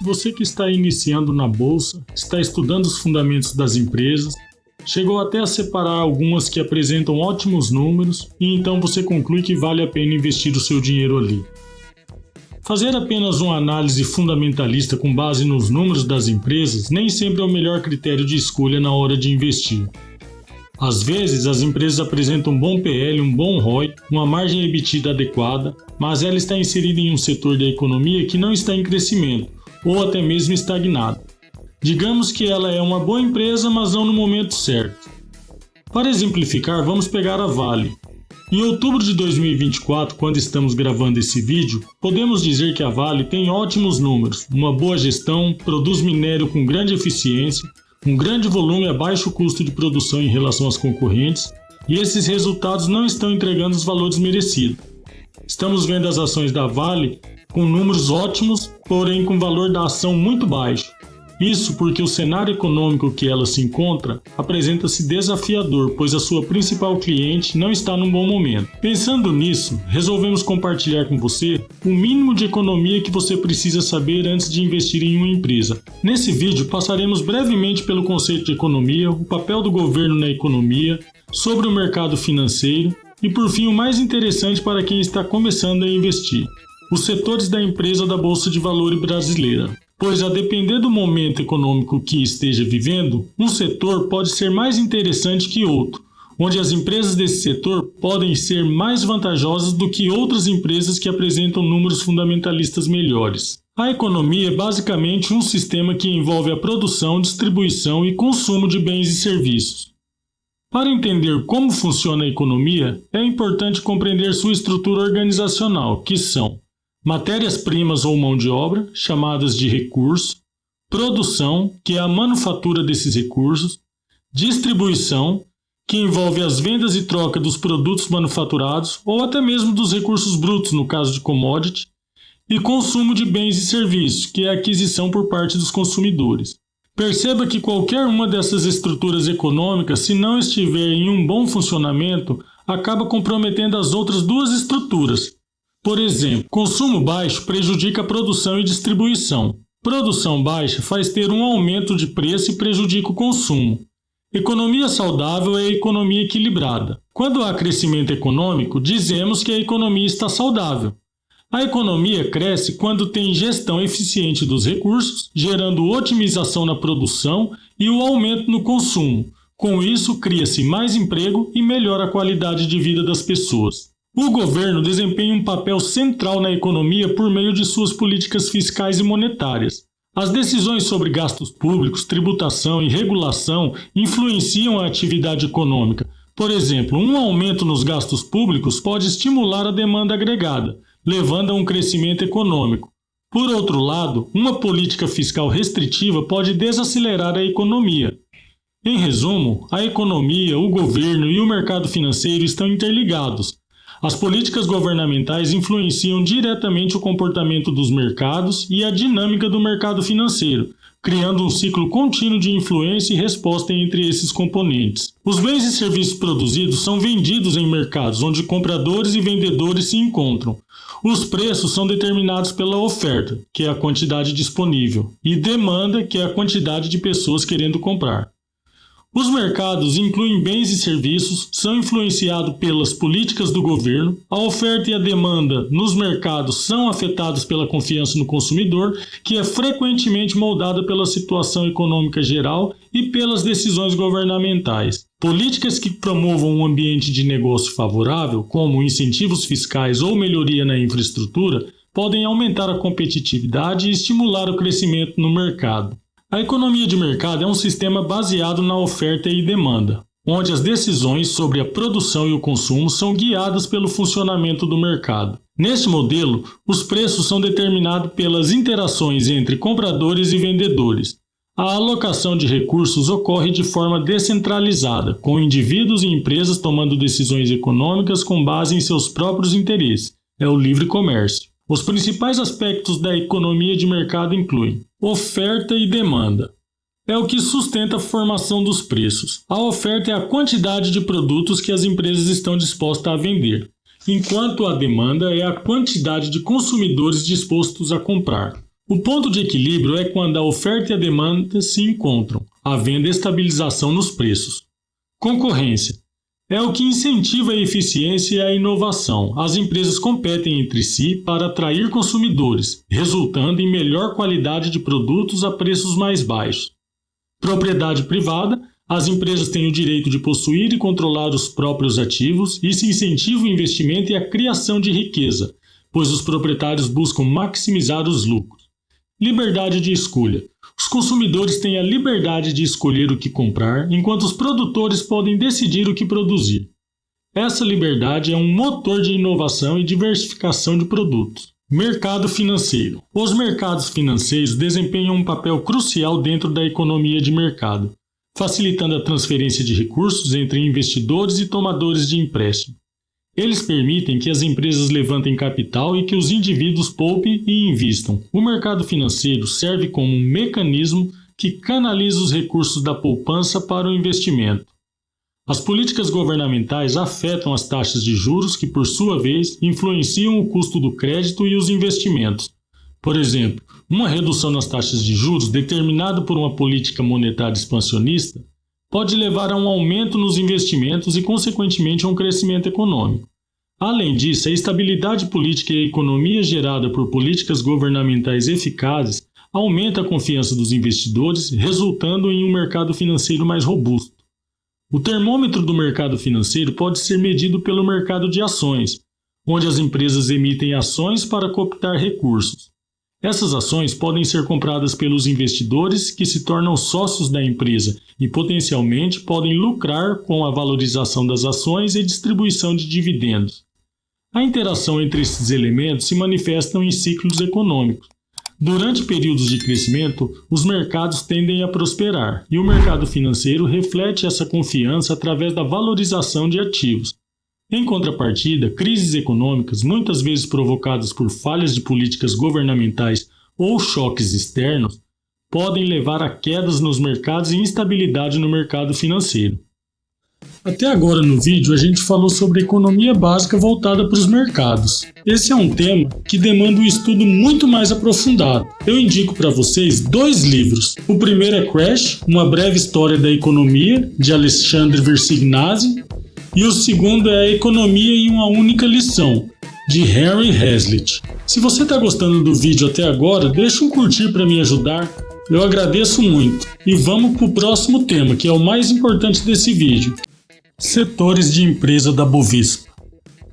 Você que está iniciando na bolsa, está estudando os fundamentos das empresas, chegou até a separar algumas que apresentam ótimos números e então você conclui que vale a pena investir o seu dinheiro ali. Fazer apenas uma análise fundamentalista com base nos números das empresas nem sempre é o melhor critério de escolha na hora de investir. Às vezes, as empresas apresentam um bom PL, um bom ROI, uma margem EBITDA adequada, mas ela está inserida em um setor da economia que não está em crescimento, ou até mesmo estagnado. Digamos que ela é uma boa empresa, mas não no momento certo. Para exemplificar, vamos pegar a Vale. Em outubro de 2024, quando estamos gravando esse vídeo, podemos dizer que a Vale tem ótimos números, uma boa gestão, produz minério com grande eficiência, um grande volume a baixo custo de produção em relação às concorrentes, e esses resultados não estão entregando os valores merecidos. Estamos vendo as ações da Vale com números ótimos, porém com valor da ação muito baixo. Isso porque o cenário econômico que ela se encontra apresenta-se desafiador, pois a sua principal cliente não está num bom momento. Pensando nisso, resolvemos compartilhar com você o mínimo de economia que você precisa saber antes de investir em uma empresa. Nesse vídeo, passaremos brevemente pelo conceito de economia, o papel do governo na economia, sobre o mercado financeiro e, por fim, o mais interessante para quem está começando a investir: os setores da empresa da Bolsa de Valores brasileira. Pois, a depender do momento econômico que esteja vivendo, um setor pode ser mais interessante que outro, onde as empresas desse setor podem ser mais vantajosas do que outras empresas que apresentam números fundamentalistas melhores. A economia é basicamente um sistema que envolve a produção, distribuição e consumo de bens e serviços. Para entender como funciona a economia, é importante compreender sua estrutura organizacional, que são matérias-primas ou mão de obra, chamadas de recurso, produção, que é a manufatura desses recursos, distribuição, que envolve as vendas e troca dos produtos manufaturados ou até mesmo dos recursos brutos, no caso de commodity, e consumo de bens e serviços, que é a aquisição por parte dos consumidores. Perceba que qualquer uma dessas estruturas econômicas, se não estiver em um bom funcionamento, acaba comprometendo as outras duas estruturas. Por exemplo, consumo baixo prejudica a produção e distribuição. Produção baixa faz ter um aumento de preço e prejudica o consumo. Economia saudável é a economia equilibrada. Quando há crescimento econômico, dizemos que a economia está saudável. A economia cresce quando tem gestão eficiente dos recursos, gerando otimização na produção e o aumento no consumo. Com isso, cria-se mais emprego e melhora a qualidade de vida das pessoas. O governo desempenha um papel central na economia por meio de suas políticas fiscais e monetárias. As decisões sobre gastos públicos, tributação e regulação influenciam a atividade econômica. Por exemplo, um aumento nos gastos públicos pode estimular a demanda agregada, levando a um crescimento econômico. Por outro lado, uma política fiscal restritiva pode desacelerar a economia. Em resumo, a economia, o governo e o mercado financeiro estão interligados. As políticas governamentais influenciam diretamente o comportamento dos mercados e a dinâmica do mercado financeiro, criando um ciclo contínuo de influência e resposta entre esses componentes. Os bens e serviços produzidos são vendidos em mercados onde compradores e vendedores se encontram. Os preços são determinados pela oferta, que é a quantidade disponível, e demanda, que é a quantidade de pessoas querendo comprar. Os mercados incluem bens e serviços, são influenciados pelas políticas do governo, a oferta e a demanda nos mercados são afetados pela confiança no consumidor, que é frequentemente moldada pela situação econômica geral e pelas decisões governamentais. Políticas que promovam um ambiente de negócio favorável, como incentivos fiscais ou melhoria na infraestrutura, podem aumentar a competitividade e estimular o crescimento no mercado. A economia de mercado é um sistema baseado na oferta e demanda, onde as decisões sobre a produção e o consumo são guiadas pelo funcionamento do mercado. Neste modelo, os preços são determinados pelas interações entre compradores e vendedores. A alocação de recursos ocorre de forma descentralizada, com indivíduos e empresas tomando decisões econômicas com base em seus próprios interesses. É o livre comércio. Os principais aspectos da economia de mercado incluem Oferta e demanda. É o que sustenta a formação dos preços. A oferta é a quantidade de produtos que as empresas estão dispostas a vender, enquanto a demanda é a quantidade de consumidores dispostos a comprar. O ponto de equilíbrio é quando a oferta e a demanda se encontram, havendo estabilização nos preços. Concorrência. É o que incentiva a eficiência e a inovação. As empresas competem entre si para atrair consumidores, resultando em melhor qualidade de produtos a preços mais baixos. Propriedade privada. As empresas têm o direito de possuir e controlar os próprios ativos. Isso incentiva o investimento e a criação de riqueza, pois os proprietários buscam maximizar os lucros. Liberdade de escolha. Os consumidores têm a liberdade de escolher o que comprar, enquanto os produtores podem decidir o que produzir. Essa liberdade é um motor de inovação e diversificação de produtos. Mercado financeiro. Os mercados financeiros desempenham um papel crucial dentro da economia de mercado, facilitando a transferência de recursos entre investidores e tomadores de empréstimo. Eles permitem que as empresas levantem capital e que os indivíduos poupem e invistam. O mercado financeiro serve como um mecanismo que canaliza os recursos da poupança para o investimento. As políticas governamentais afetam as taxas de juros que, por sua vez, influenciam o custo do crédito e os investimentos. Por exemplo, uma redução nas taxas de juros determinada por uma política monetária expansionista pode levar a um aumento nos investimentos e, consequentemente, a um crescimento econômico. Além disso, a estabilidade política e a economia gerada por políticas governamentais eficazes aumenta a confiança dos investidores, resultando em um mercado financeiro mais robusto. O termômetro do mercado financeiro pode ser medido pelo mercado de ações, onde as empresas emitem ações para cooptar recursos. Essas ações podem ser compradas pelos investidores que se tornam sócios da empresa e potencialmente podem lucrar com a valorização das ações e distribuição de dividendos. A interação entre esses elementos se manifesta em ciclos econômicos. Durante períodos de crescimento, os mercados tendem a prosperar e o mercado financeiro reflete essa confiança através da valorização de ativos. Em contrapartida, crises econômicas, muitas vezes provocadas por falhas de políticas governamentais ou choques externos, podem levar a quedas nos mercados e instabilidade no mercado financeiro. Até agora no vídeo a gente falou sobre economia básica voltada para os mercados. Esse é um tema que demanda um estudo muito mais aprofundado. Eu indico para vocês 2 livros. O primeiro é Crash, uma breve história da economia, de Alexandre Versignazi, e o segundo é A Economia em uma Única Lição, de Henry Hazlitt. Se você está gostando do vídeo até agora, deixa um curtir para me ajudar. Eu agradeço muito. E vamos para o próximo tema, que é o mais importante desse vídeo. Setores de empresa da Bovespa.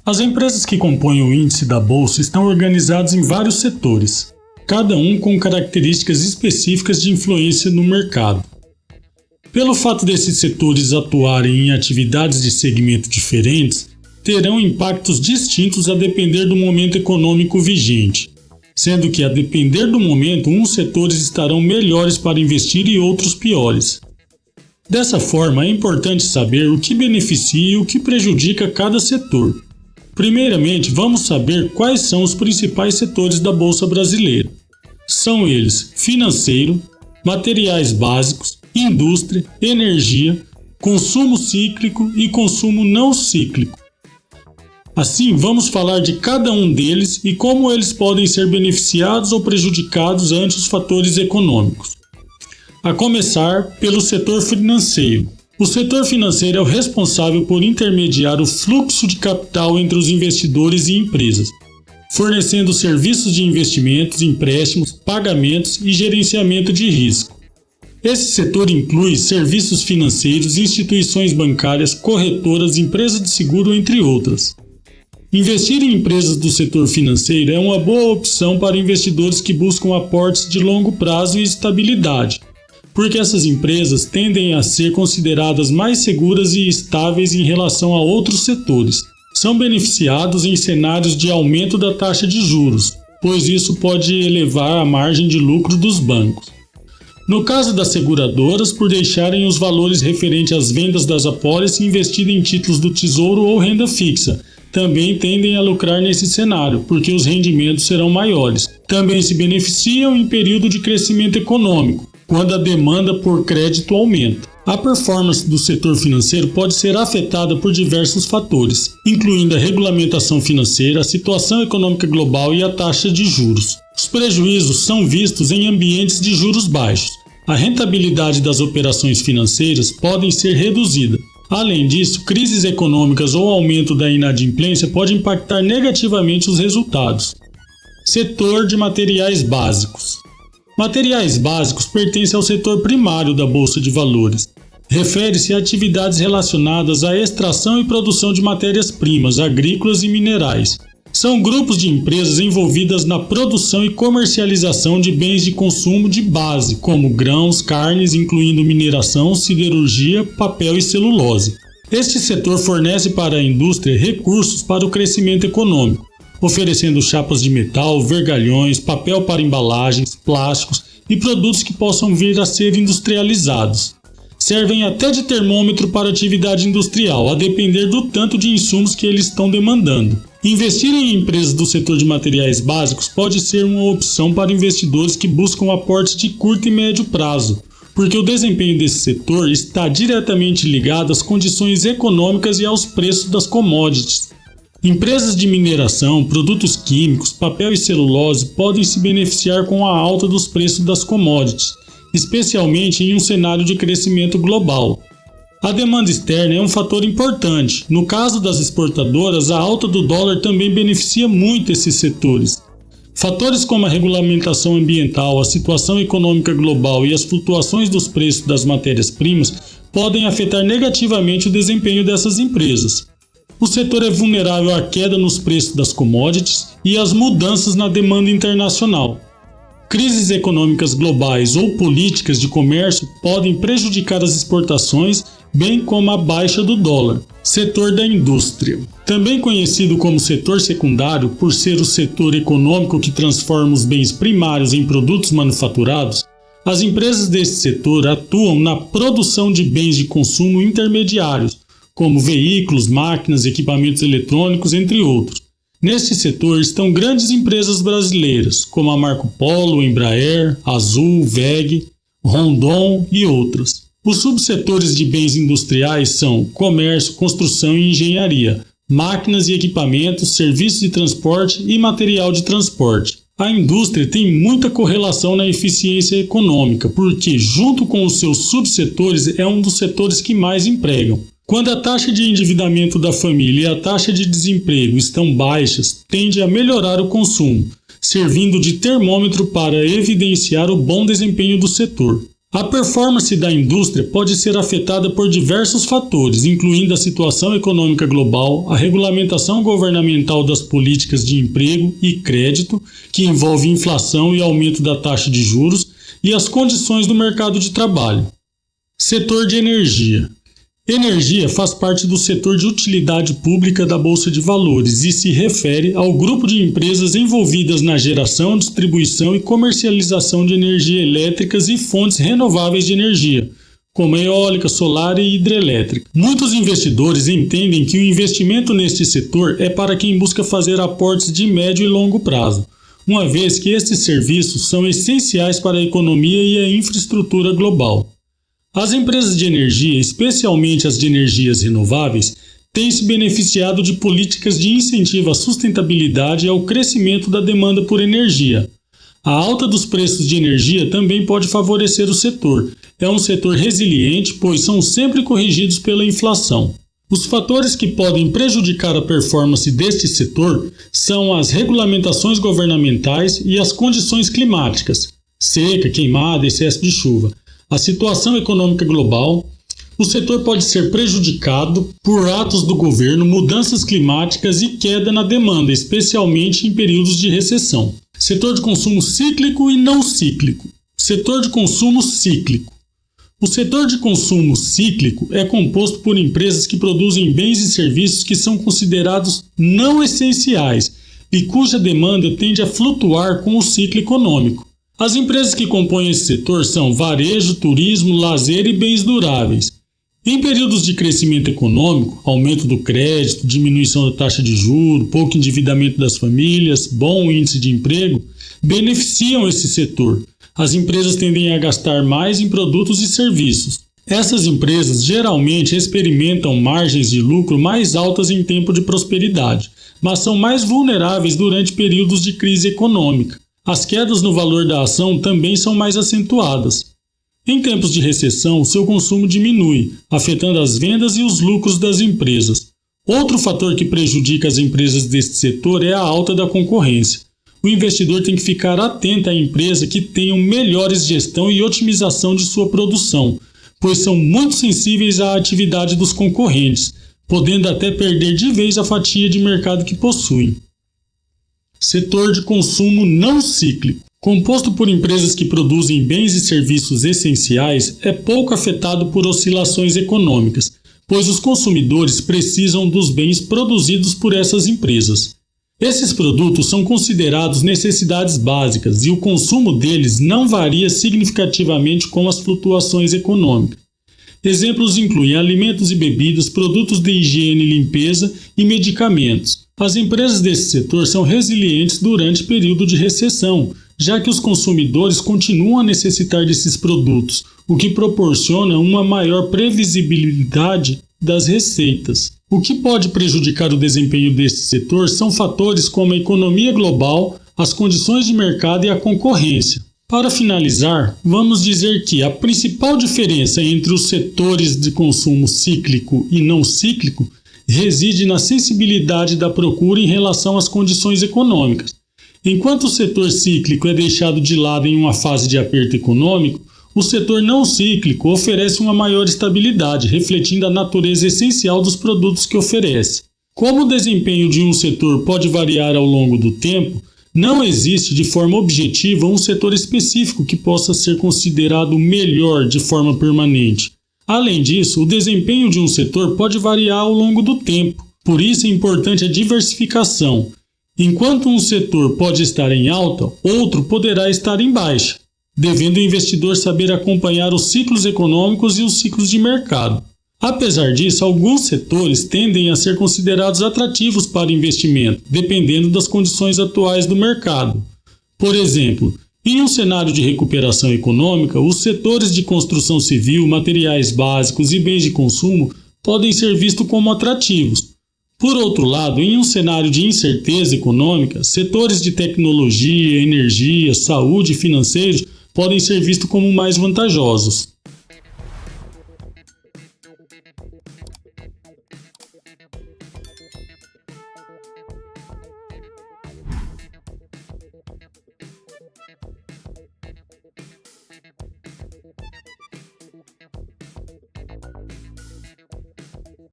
As empresas que compõem o índice da Bolsa estão organizadas em vários setores, cada um com características específicas de influência no mercado. Pelo fato desses setores atuarem em atividades de segmento diferentes, terão impactos distintos a depender do momento econômico vigente, sendo que a depender do momento, uns setores estarão melhores para investir e outros piores. Dessa forma, é importante saber o que beneficia e o que prejudica cada setor. Primeiramente, vamos saber quais são os principais setores da Bolsa Brasileira. São eles: financeiro, materiais básicos, indústria, energia, consumo cíclico e consumo não cíclico. Assim, vamos falar de cada um deles e como eles podem ser beneficiados ou prejudicados ante os fatores econômicos. A começar pelo setor financeiro. O setor financeiro é o responsável por intermediar o fluxo de capital entre os investidores e empresas, fornecendo serviços de investimentos, empréstimos, pagamentos e gerenciamento de risco. Esse setor inclui serviços financeiros, instituições bancárias, corretoras, empresas de seguro, entre outras. Investir em empresas do setor financeiro é uma boa opção para investidores que buscam aportes de longo prazo e estabilidade, porque essas empresas tendem a ser consideradas mais seguras e estáveis em relação a outros setores. São beneficiados em cenários de aumento da taxa de juros, pois isso pode elevar a margem de lucro dos bancos. No caso das seguradoras, por deixarem os valores referentes às vendas das apólices investidos em títulos do Tesouro ou renda fixa, também tendem a lucrar nesse cenário, porque os rendimentos serão maiores. Também se beneficiam em período de crescimento econômico, quando a demanda por crédito aumenta. A performance do setor financeiro pode ser afetada por diversos fatores, incluindo a regulamentação financeira, a situação econômica global e a taxa de juros. Os prejuízos são vistos em ambientes de juros baixos. A rentabilidade das operações financeiras podem ser reduzida. Além disso, crises econômicas ou aumento da inadimplência pode impactar negativamente os resultados. Setor de materiais básicos. Materiais básicos pertencem ao setor primário da Bolsa de Valores. Refere-se a atividades relacionadas à extração e produção de matérias-primas agrícolas e minerais. São grupos de empresas envolvidas na produção e comercialização de bens de consumo de base, como grãos, carnes, incluindo mineração, siderurgia, papel e celulose. Este setor fornece para a indústria recursos para o crescimento econômico, oferecendo chapas de metal, vergalhões, papel para embalagens, plásticos e produtos que possam vir a ser industrializados. Servem até de termômetro para a atividade industrial, a depender do tanto de insumos que eles estão demandando. Investir em empresas do setor de materiais básicos pode ser uma opção para investidores que buscam aportes de curto e médio prazo, porque o desempenho desse setor está diretamente ligado às condições econômicas e aos preços das commodities. Empresas de mineração, produtos químicos, papel e celulose podem se beneficiar com a alta dos preços das commodities, especialmente em um cenário de crescimento global. A demanda externa é um fator importante. No caso das exportadoras, a alta do dólar também beneficia muito esses setores. Fatores como a regulamentação ambiental, a situação econômica global e as flutuações dos preços das matérias-primas podem afetar negativamente o desempenho dessas empresas. O setor é vulnerável à queda nos preços das commodities e às mudanças na demanda internacional. Crises econômicas globais ou políticas de comércio podem prejudicar as exportações, bem como a baixa do dólar. Setor da indústria. Também conhecido como setor secundário por ser o setor econômico que transforma os bens primários em produtos manufaturados, as empresas desse setor atuam na produção de bens de consumo intermediários, como veículos, máquinas, equipamentos eletrônicos, entre outros. Neste setor estão grandes empresas brasileiras, como a Marco Polo, Embraer, Azul, WEG, Rondon e outras. Os subsetores de bens industriais são comércio, construção e engenharia, máquinas e equipamentos, serviços de transporte e material de transporte. A indústria tem muita correlação na eficiência econômica, porque, junto com os seus subsetores, é um dos setores que mais empregam. Quando a taxa de endividamento da família e a taxa de desemprego estão baixas, tende a melhorar o consumo, servindo de termômetro para evidenciar o bom desempenho do setor. A performance da indústria pode ser afetada por diversos fatores, incluindo a situação econômica global, a regulamentação governamental das políticas de emprego e crédito, que envolve inflação e aumento da taxa de juros, e as condições do mercado de trabalho. Setor de energia. Energia faz parte do setor de utilidade pública da Bolsa de Valores e se refere ao grupo de empresas envolvidas na geração, distribuição e comercialização de energia elétricas e fontes renováveis de energia, como a eólica, solar e hidrelétrica. Muitos investidores entendem que o investimento neste setor é para quem busca fazer aportes de médio e longo prazo, uma vez que estes serviços são essenciais para a economia e a infraestrutura global. As empresas de energia, especialmente as de energias renováveis, têm se beneficiado de políticas de incentivo à sustentabilidade e ao crescimento da demanda por energia. A alta dos preços de energia também pode favorecer o setor. É um setor resiliente, pois são sempre corrigidos pela inflação. Os fatores que podem prejudicar a performance deste setor são as regulamentações governamentais e as condições climáticas, seca, queimada, excesso de chuva. A situação econômica global, o setor pode ser prejudicado por atos do governo, mudanças climáticas e queda na demanda, especialmente em períodos de recessão. Setor de consumo cíclico e não cíclico. Setor de consumo cíclico. O setor de consumo cíclico é composto por empresas que produzem bens e serviços que são considerados não essenciais e cuja demanda tende a flutuar com o ciclo econômico. As empresas que compõem esse setor são varejo, turismo, lazer e bens duráveis. Em períodos de crescimento econômico, aumento do crédito, diminuição da taxa de juros, pouco endividamento das famílias, bom índice de emprego, beneficiam esse setor. As empresas tendem a gastar mais em produtos e serviços. Essas empresas geralmente experimentam margens de lucro mais altas em tempo de prosperidade, mas são mais vulneráveis durante períodos de crise econômica. As quedas no valor da ação também são mais acentuadas. Em tempos de recessão, seu consumo diminui, afetando as vendas e os lucros das empresas. Outro fator que prejudica as empresas deste setor é a alta da concorrência. O investidor tem que ficar atento à empresa que tenha melhores gestão e otimização de sua produção, pois são muito sensíveis à atividade dos concorrentes, podendo até perder de vez a fatia de mercado que possuem. Setor de consumo não cíclico. Composto por empresas que produzem bens e serviços essenciais, é pouco afetado por oscilações econômicas, pois os consumidores precisam dos bens produzidos por essas empresas. Esses produtos são considerados necessidades básicas e o consumo deles não varia significativamente com as flutuações econômicas. Exemplos incluem alimentos e bebidas, produtos de higiene e limpeza e medicamentos. As empresas desse setor são resilientes durante período de recessão, já que os consumidores continuam a necessitar desses produtos, o que proporciona uma maior previsibilidade das receitas. O que pode prejudicar o desempenho desse setor são fatores como a economia global, as condições de mercado e a concorrência. Para finalizar, vamos dizer que a principal diferença entre os setores de consumo cíclico e não cíclico reside na sensibilidade da procura em relação às condições econômicas. Enquanto o setor cíclico é deixado de lado em uma fase de aperto econômico, o setor não cíclico oferece uma maior estabilidade, refletindo a natureza essencial dos produtos que oferece. Como o desempenho de um setor pode variar ao longo do tempo, não existe de forma objetiva um setor específico que possa ser considerado melhor de forma permanente. Além disso, o desempenho de um setor pode variar ao longo do tempo. Por isso é importante a diversificação. Enquanto um setor pode estar em alta, outro poderá estar em baixa, devendo o investidor saber acompanhar os ciclos econômicos e os ciclos de mercado. Apesar disso, alguns setores tendem a ser considerados atrativos para investimento, dependendo das condições atuais do mercado. Por exemplo, em um cenário de recuperação econômica, os setores de construção civil, materiais básicos e bens de consumo podem ser vistos como atrativos. Por outro lado, em um cenário de incerteza econômica, setores de tecnologia, energia, saúde e financeiros podem ser vistos como mais vantajosos.